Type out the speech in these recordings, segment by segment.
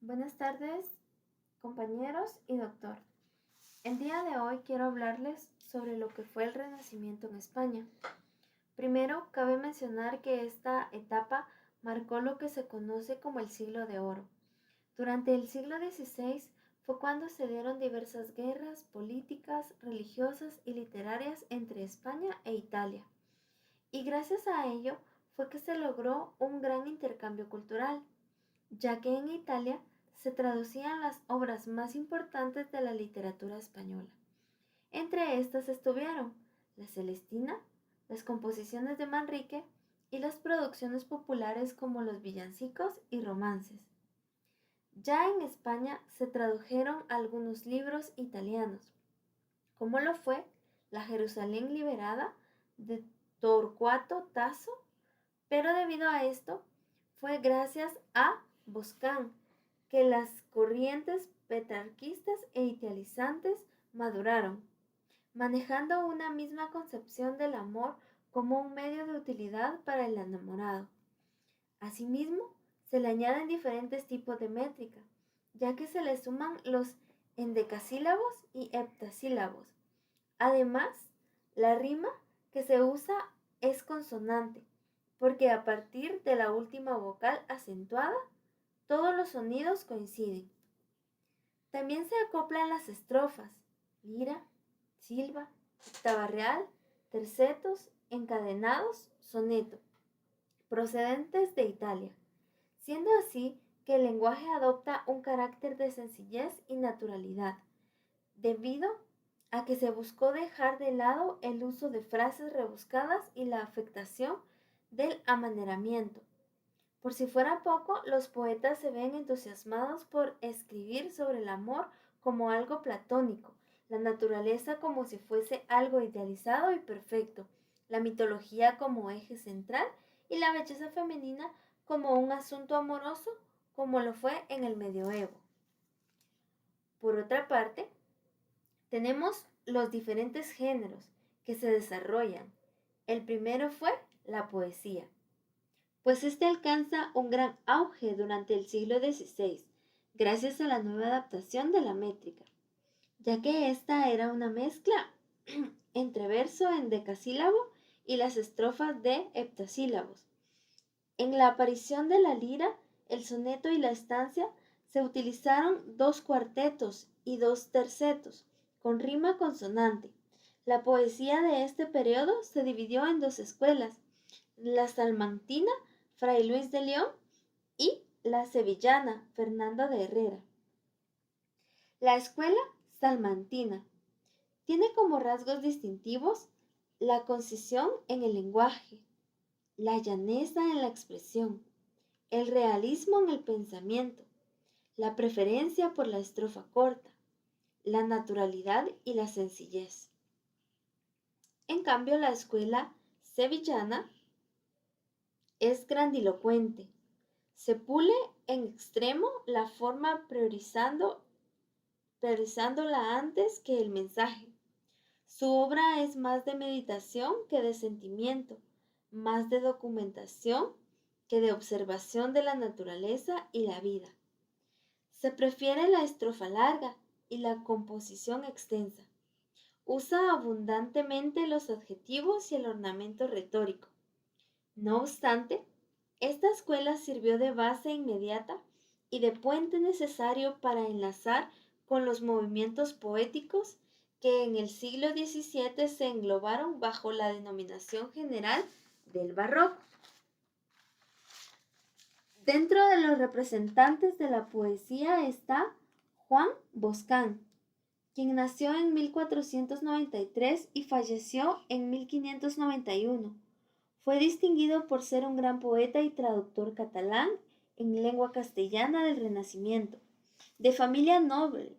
Buenas tardes, compañeros y doctor. El día de hoy quiero hablarles sobre lo que fue el Renacimiento en España. Primero, cabe mencionar que esta etapa marcó lo que se conoce como el Siglo de Oro. Durante el siglo XVI fue cuando se dieron diversas guerras políticas, religiosas y literarias entre España e Italia. Y gracias a ello fue que se logró un gran intercambio cultural, ya que en Italia se traducían las obras más importantes de la literatura española. Entre estas estuvieron la Celestina, las composiciones de Manrique y las producciones populares como los villancicos y romances. Ya en España se tradujeron algunos libros italianos, como lo fue La Jerusalén liberada de Torcuato Tasso, pero debido a esto fue gracias a Boscan que las corrientes petrarquistas e idealizantes maduraron, manejando una misma concepción del amor como un medio de utilidad para el enamorado. Asimismo, se le añaden diferentes tipos de métrica, ya que se le suman los endecasílabos y heptasílabos. Además, la rima que se usa es consonante, porque a partir de la última vocal acentuada, todos los sonidos coinciden. También se acoplan las estrofas, lira, silva, octava real, tercetos, encadenados, soneto, procedentes de Italia, siendo así que el lenguaje adopta un carácter de sencillez y naturalidad, debido a que se buscó dejar de lado el uso de frases rebuscadas y la afectación del amaneramiento. Por si fuera poco, los poetas se ven entusiasmados por escribir sobre el amor como algo platónico, la naturaleza como si fuese algo idealizado y perfecto, la mitología como eje central y la belleza femenina como un asunto amoroso, como lo fue en el medioevo. Por otra parte, tenemos los diferentes géneros que se desarrollan. El primero fue la poesía, pues este alcanza un gran auge durante el siglo XVI, gracias a la nueva adaptación de la métrica, ya que esta era una mezcla entre verso en decasílabo y las estrofas de heptasílabos. En la aparición de la lira, el soneto y la estancia se utilizaron dos cuartetos y dos tercetos, con rima consonante. La poesía de este periodo se dividió en dos escuelas, la salmantina, Fray Luis de León, y la sevillana, Fernando de Herrera. La escuela salmantina tiene como rasgos distintivos la concisión en el lenguaje, la llaneza en la expresión, el realismo en el pensamiento, la preferencia por la estrofa corta, la naturalidad y la sencillez. En cambio, la escuela sevillana es grandilocuente. Se pule en extremo la forma priorizándola antes que el mensaje. Su obra es más de meditación que de sentimiento, más de documentación que de observación de la naturaleza y la vida. Se prefiere la estrofa larga y la composición extensa. Usa abundantemente los adjetivos y el ornamento retórico. No obstante, esta escuela sirvió de base inmediata y de puente necesario para enlazar con los movimientos poéticos que en el siglo XVII se englobaron bajo la denominación general del barroco. Dentro de los representantes de la poesía está Juan Boscán, quien nació en 1493 y falleció en 1591. Fue distinguido por ser un gran poeta y traductor catalán en lengua castellana del Renacimiento. De familia noble,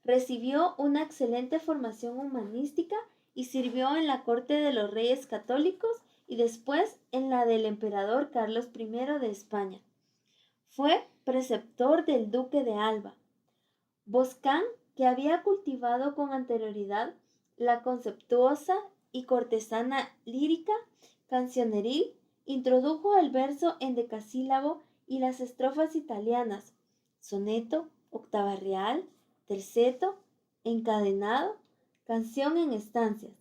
recibió una excelente formación humanística y sirvió en la corte de los reyes católicos y después en la del emperador Carlos I de España. Fue preceptor del duque de Alba. Boscán, que había cultivado con anterioridad la conceptuosa y cortesana lírica cancioneril, introdujo el verso en decasílabo y las estrofas italianas, soneto, octava real, terceto, encadenado, canción en estancias,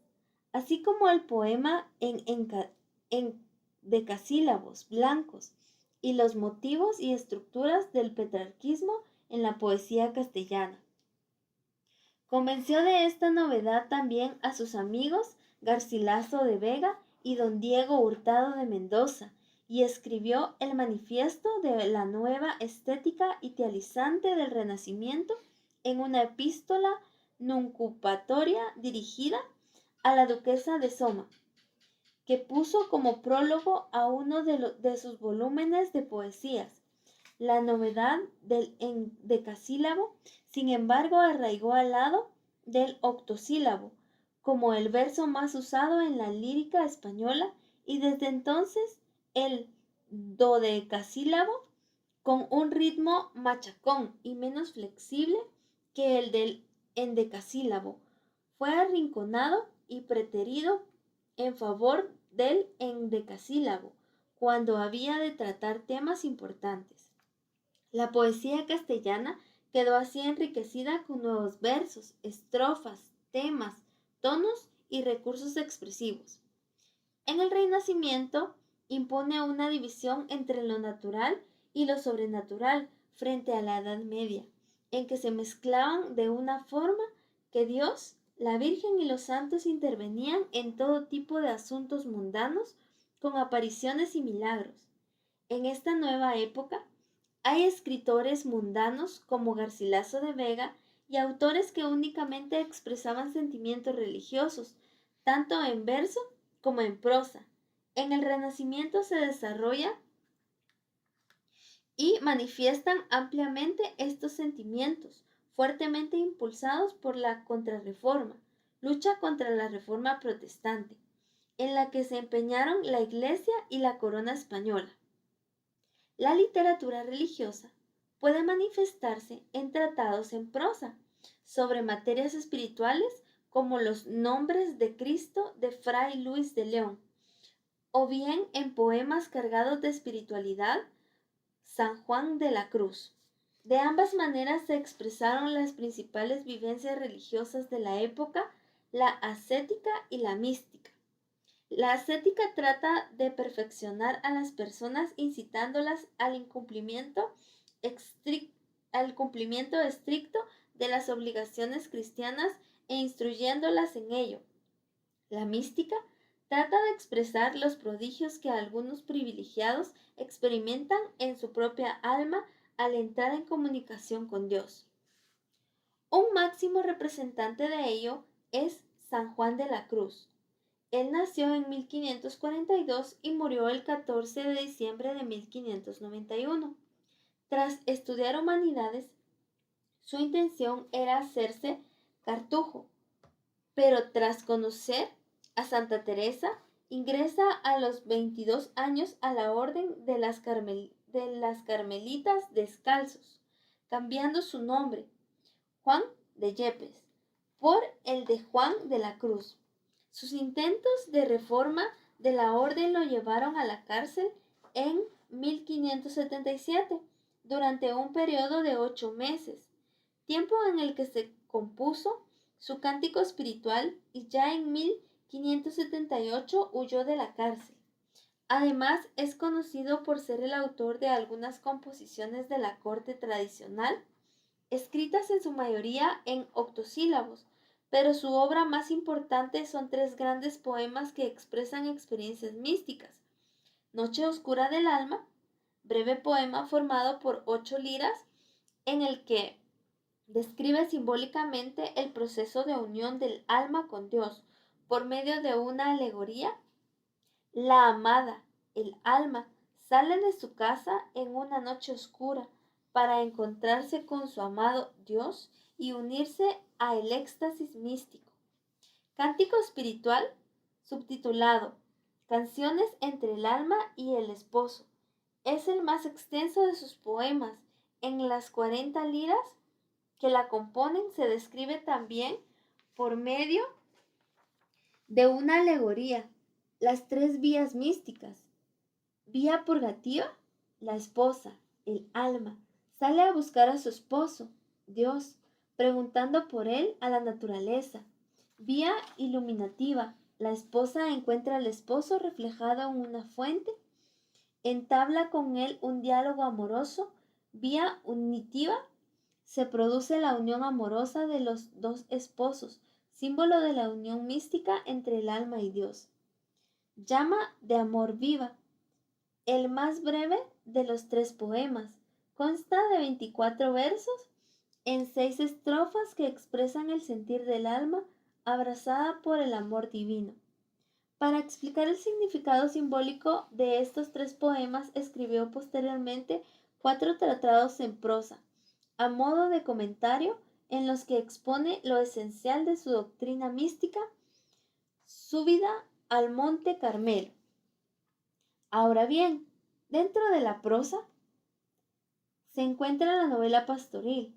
así como el poema en decasílabos blancos y los motivos y estructuras del petrarquismo en la poesía castellana. Convenció de esta novedad también a sus amigos Garcilaso de Vega y don Diego Hurtado de Mendoza, y escribió el manifiesto de la nueva estética idealizante del Renacimiento en una epístola nuncupatoria dirigida a la duquesa de Soma, que puso como prólogo a uno de sus volúmenes de poesías. La novedad del endecasílabo, sin embargo, arraigó al lado del octosílabo, como el verso más usado en la lírica española, y desde entonces el dodecasílabo, con un ritmo machacón y menos flexible que el del endecasílabo, fue arrinconado y preterido en favor del endecasílabo cuando había de tratar temas importantes. La poesía castellana quedó así enriquecida con nuevos versos, estrofas, temas, tonos y recursos expresivos. En el Renacimiento impone una división entre lo natural y lo sobrenatural frente a la Edad Media, en que se mezclaban de una forma que Dios, la Virgen y los santos intervenían en todo tipo de asuntos mundanos con apariciones y milagros. En esta nueva época hay escritores mundanos como Garcilaso de Vega y autores que únicamente expresaban sentimientos religiosos, tanto en verso como en prosa. En el Renacimiento se desarrolla y manifiestan ampliamente estos sentimientos, fuertemente impulsados por la Contrarreforma, lucha contra la Reforma protestante, en la que se empeñaron la Iglesia y la Corona española. La literatura religiosa puede manifestarse en tratados en prosa sobre materias espirituales como los Nombres de Cristo de Fray Luis de León, o bien en poemas cargados de espiritualidad, San Juan de la Cruz. De ambas maneras se expresaron las principales vivencias religiosas de la época, la ascética y la mística. La ascética trata de perfeccionar a las personas incitándolas al cumplimiento estricto de las obligaciones cristianas e instruyéndolas en ello. La mística trata de expresar los prodigios que algunos privilegiados experimentan en su propia alma al entrar en comunicación con Dios. Un máximo representante de ello es San Juan de la Cruz. Él nació en 1542 y murió el 14 de diciembre de 1591. Tras estudiar humanidades, su intención era hacerse cartujo, pero tras conocer a Santa Teresa, ingresa a los 22 años a la orden de las Carmelitas Descalzos, cambiando su nombre, Juan de Yepes, por el de Juan de la Cruz. Sus intentos de reforma de la orden lo llevaron a la cárcel en 1577, durante un periodo de 8 meses, tiempo en el que se compuso su cántico espiritual, y ya en 1578 huyó de la cárcel. Además, es conocido por ser el autor de algunas composiciones de la corte tradicional, escritas en su mayoría en octosílabos, pero su obra más importante son 3 grandes poemas que expresan experiencias místicas: Noche oscura del alma, breve poema formado por 8 liras, en el que describe simbólicamente el proceso de unión del alma con Dios por medio de una alegoría. La amada, el alma, sale de su casa en una noche oscura para encontrarse con su amado Dios y unirse a el éxtasis místico. Cántico espiritual, subtitulado Canciones entre el alma y el esposo, es el más extenso de sus poemas. En las 40 liras que la componen se describe también, por medio de una alegoría, las 3 vías místicas: vía purgativa, la esposa, el alma, Sale a buscar a su esposo, Dios, preguntando por él a la naturaleza. Vía iluminativa, la esposa encuentra al esposo reflejado en una fuente, entabla con él un diálogo amoroso. Vía unitiva, se produce la unión amorosa de los dos esposos, símbolo de la unión mística entre el alma y Dios. Llama de amor viva, el más breve de los 3 poemas. Consta de 24 versos en 6 estrofas que expresan el sentir del alma abrazada por el amor divino. Para explicar el significado simbólico de estos 3 poemas, escribió posteriormente 4 tratados en prosa, a modo de comentario, en los que expone lo esencial de su doctrina mística, subida al Monte Carmelo. Ahora bien, dentro de la prosa se encuentra la novela pastoril.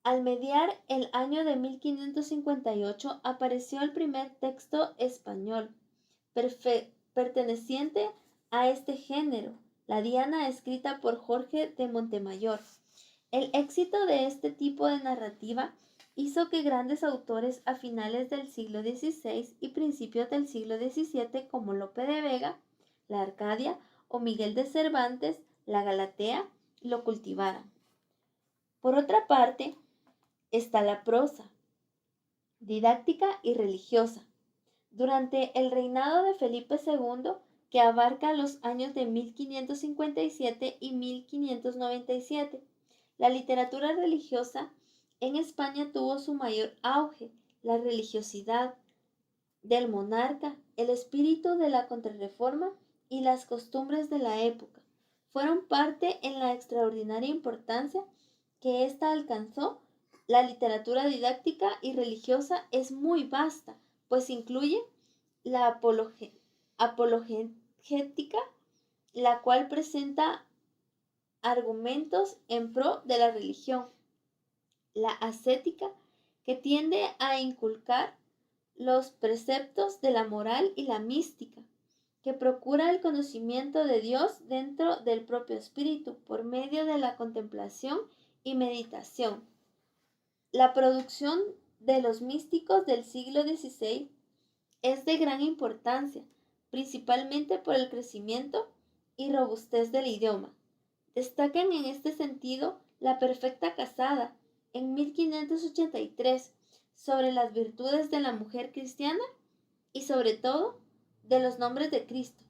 Al mediar el año de 1558 apareció el primer texto español perteneciente a este género, la Diana, escrita por Jorge de Montemayor. El éxito de este tipo de narrativa hizo que grandes autores a finales del siglo XVI y principios del siglo XVII, como Lope de Vega, la Arcadia o Miguel de Cervantes, la Galatea, lo cultivaran. Por otra parte, está la prosa, didáctica y religiosa. Durante el reinado de Felipe II, que abarca los años de 1557 y 1597, la literatura religiosa en España tuvo su mayor auge. La religiosidad del monarca, el espíritu de la Contrarreforma y las costumbres de la época fueron parte en la extraordinaria importancia que ésta alcanzó. La literatura didáctica y religiosa es muy vasta, pues incluye la apologética, la cual presenta argumentos en pro de la religión, la ascética, que tiende a inculcar los preceptos de la moral, y la mística, que procura el conocimiento de Dios dentro del propio espíritu por medio de la contemplación y meditación. La producción de los místicos del siglo XVI es de gran importancia, principalmente por el crecimiento y robustez del idioma. Destacan en este sentido la Perfecta Casada, en 1583, sobre las virtudes de la mujer cristiana y sobre todo de los nombres de Cristo,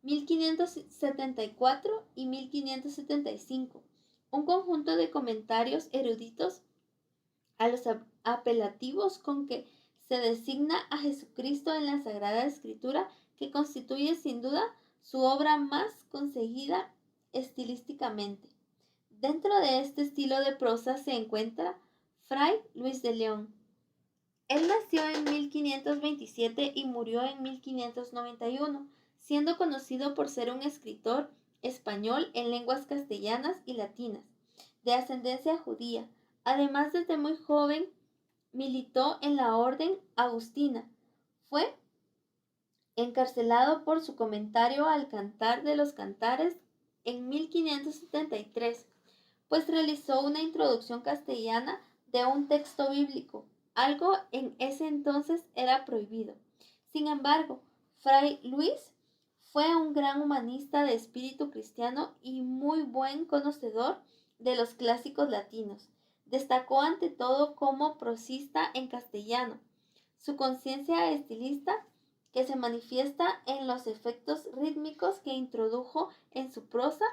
1574 y 1575, un conjunto de comentarios eruditos a los apelativos con que se designa a Jesucristo en la Sagrada Escritura, que constituye sin duda su obra más conseguida estilísticamente. Dentro de este estilo de prosa se encuentra Fray Luis de León. Él nació en 1527 y murió en 1591, siendo conocido por ser un escritor español en lenguas castellanas y latinas, de ascendencia judía. Además, desde muy joven militó en la orden agustina. Fue encarcelado por su comentario al Cantar de los Cantares en 1573, pues realizó una introducción castellana de un texto bíblico, algo en ese entonces era prohibido. Sin embargo, Fray Luis fue un gran humanista de espíritu cristiano y muy buen conocedor de los clásicos latinos. Destacó ante todo como prosista en castellano. Su conciencia estilista, que se manifiesta en los efectos rítmicos que introdujo en su prosa,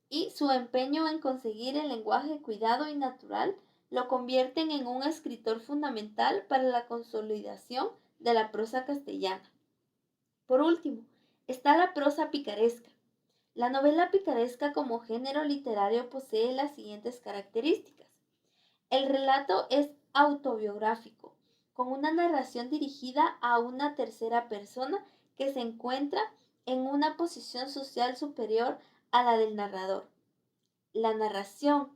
y su empeño en conseguir el lenguaje cuidado y natural, lo convierten en un escritor fundamental para la consolidación de la prosa castellana. Por último, está la prosa picaresca. La novela picaresca como género literario posee las siguientes características. El relato es autobiográfico, con una narración dirigida a una tercera persona que se encuentra en una posición social superior a la del narrador. La narración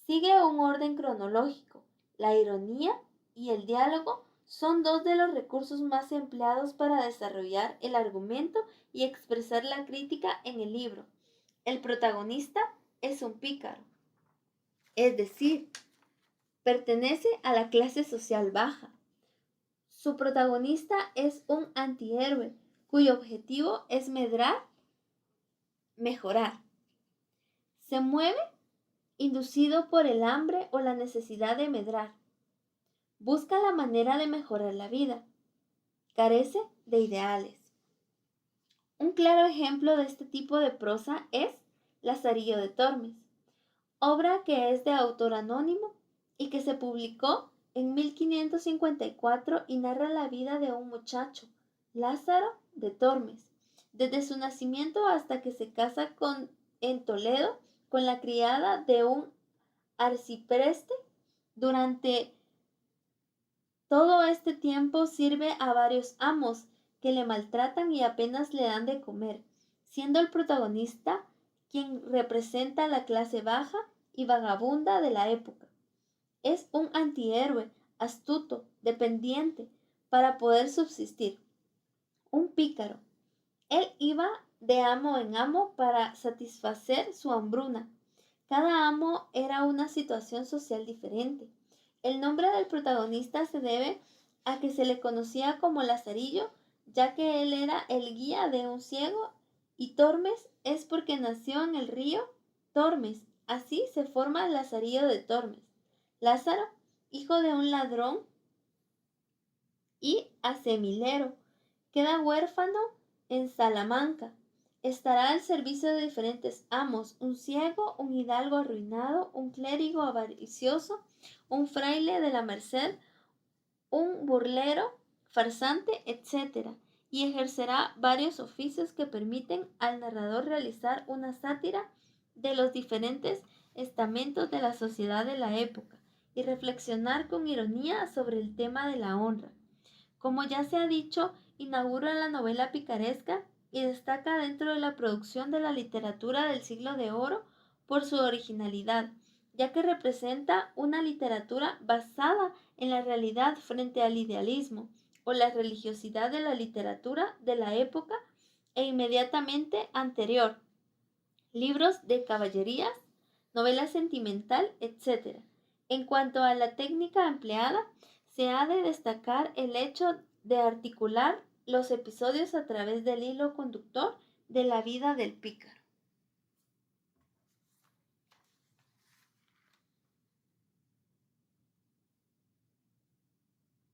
sigue un orden cronológico. La ironía y el diálogo son dos de los recursos más empleados para desarrollar el argumento y expresar la crítica en el libro. El protagonista es un pícaro. es decir, pertenece a la clase social baja. Su protagonista es un antihéroe cuyo objetivo es mejorar. Se mueve inducido por el hambre o la necesidad de medrar. Busca la manera de mejorar la vida. Carece de ideales. Un claro ejemplo de este tipo de prosa es Lazarillo de Tormes, obra que es de autor anónimo y que se publicó en 1554 y narra la vida de un muchacho, Lázaro de Tormes, desde su nacimiento hasta que se casa en Toledo con la criada de un arcipreste. Durante todo este tiempo sirve a varios amos que le maltratan y apenas le dan de comer, siendo el protagonista quien representa la clase baja y vagabunda de la época. Es un antihéroe, astuto, dependiente, para poder subsistir. Un pícaro. Él iba de amo en amo para satisfacer su hambruna. Cada amo era una situación social diferente. El nombre del protagonista se debe a que se le conocía como Lazarillo, ya que él era el guía de un ciego, y Tormes es porque nació en el río Tormes. Así se forma Lazarillo de Tormes. Lázaro, hijo de un ladrón y asemilero, queda huérfano en Salamanca. Estará al servicio de diferentes amos, un ciego, un hidalgo arruinado, un clérigo avaricioso, un fraile de la merced, un burlero, farsante, etc. Y ejercerá varios oficios que permiten al narrador realizar una sátira de los diferentes estamentos de la sociedad de la época y reflexionar con ironía sobre el tema de la honra. Como ya se ha dicho, inaugura la novela picaresca y destaca dentro de la producción de la literatura del Siglo de Oro por su originalidad, ya que representa una literatura basada en la realidad frente al idealismo o la religiosidad de la literatura de la época e inmediatamente anterior, libros de caballerías, novela sentimental, etc. En cuanto a la técnica empleada, se ha de destacar el hecho de articular los episodios a través del hilo conductor de la vida del pícaro.